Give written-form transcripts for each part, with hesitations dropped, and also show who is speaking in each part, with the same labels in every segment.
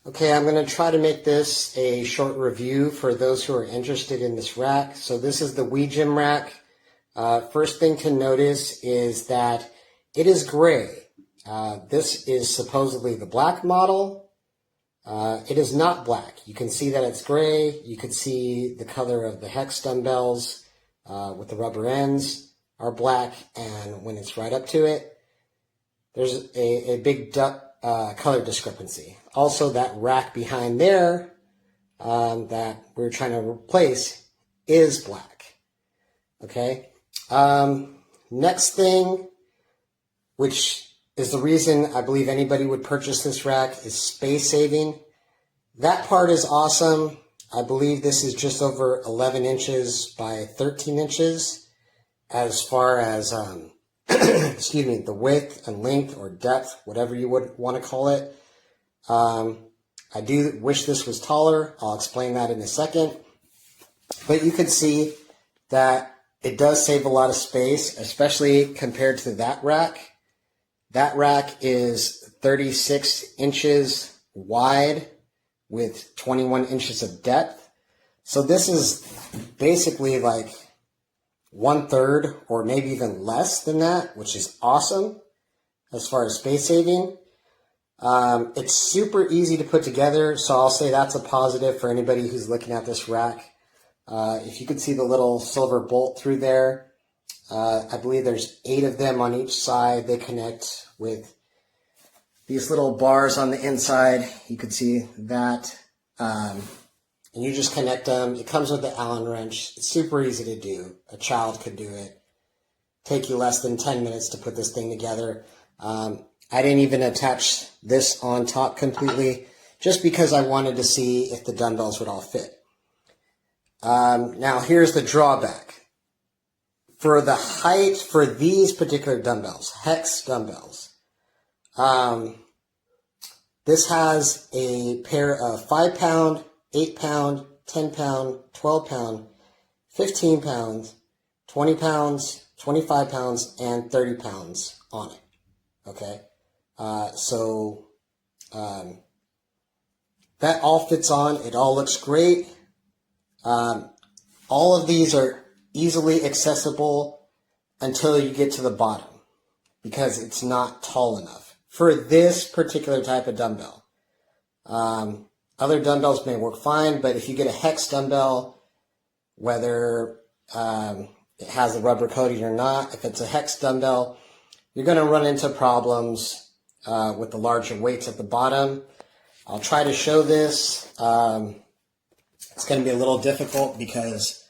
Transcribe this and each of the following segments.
Speaker 1: Okay, I'm going to try to make this a short review for those who are interested in this rack. So this is the WeGym rack. First thing to notice is that it is gray. This is supposedly the black model. It is not black. You can see that it's gray. You can see the color of the hex dumbbells with the rubber ends are black, and when it's right up to it, there's a big color discrepancy. Also, that rack behind there that we're trying to replace is black. Okay. Next thing, which is the reason I believe anybody would purchase this rack, is space saving. That part is awesome. I believe this is just over 11 inches by 13 inches as far as excuse me, the width and length or depth, whatever you would want to call it. I do wish this was taller. I'll explain that in a second. But you can see that it does save a lot of space, especially compared to that rack. That rack is 36 inches wide with 21 inches of depth. So this is basically like 1/3 or maybe even less than that, which is awesome as far as space saving. It's super easy to put together, so I'll say that's a positive for anybody who's looking at this rack. If you can see the little silver bolt through there, I believe there's 8 of them on each side. They connect with these little bars on the inside. You can see that. And you just connect them. It comes with the Allen wrench. It's super easy to do. A child could do it. Take you less than 10 minutes to put this thing together. I didn't even attach this on top completely just because I wanted to see if the dumbbells would all fit. Now here's the drawback. For the height for these particular dumbbells, hex dumbbells, this has a pair of 5-pound, 8-pound, 10-pound, 12-pound, 15 pounds, 20 pounds, 25 pounds, and 30 pounds on it. Okay? That all fits on. It all looks great. All of these are easily accessible until you get to the bottom because it's not tall enough for this particular type of dumbbell. Other dumbbells may work fine, but if you get a hex dumbbell, whether it has a rubber coating or not, if it's a hex dumbbell, you're going to run into problems with the larger weights at the bottom. I'll try to show this. It's going to be a little difficult because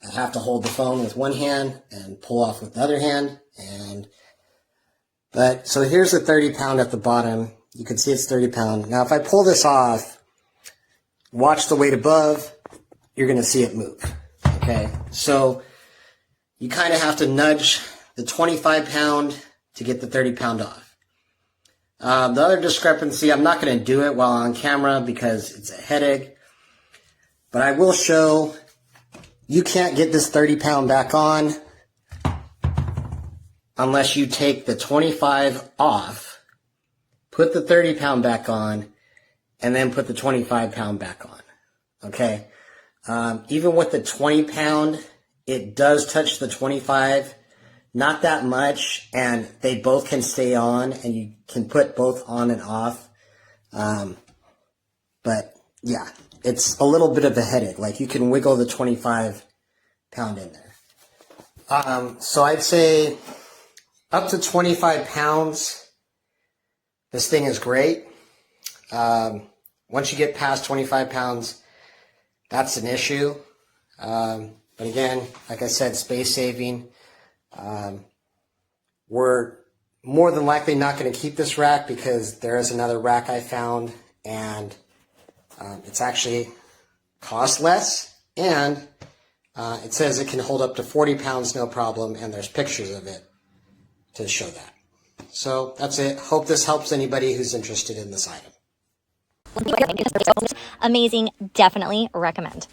Speaker 1: I have to hold the phone with one hand and pull off with the other hand. So here's the 30-pound at the bottom. You can see it's 30-pound. Now, if I pull this off, watch the weight above, you're going to see it move. Okay, so you kind of have to nudge the 25-pound to get the 30-pound off. The other discrepancy, I'm not going to do it while on camera because it's a headache, but I will show you can't get this 30-pound back on unless you take the 25 off, put the 30-pound back on, and then put the 25-pound back on. Okay? Even with the 20-pound, it does touch the 25, not that much, and they both can stay on, and you can put both on and off. But yeah, it's a little bit of a headache. Like you can wiggle the 25-pound in there. So I'd say up to 25 pounds, this thing is great. Once you get past 25 pounds, that's an issue. But again, like I said, space saving. We're more than likely not going to keep this rack because there is another rack I found, and it's actually cost less, and it says it can hold up to 40 pounds no problem, and there's pictures of it to show that. So that's it. Hope this helps anybody who's interested in this item.
Speaker 2: Amazing. Definitely recommend.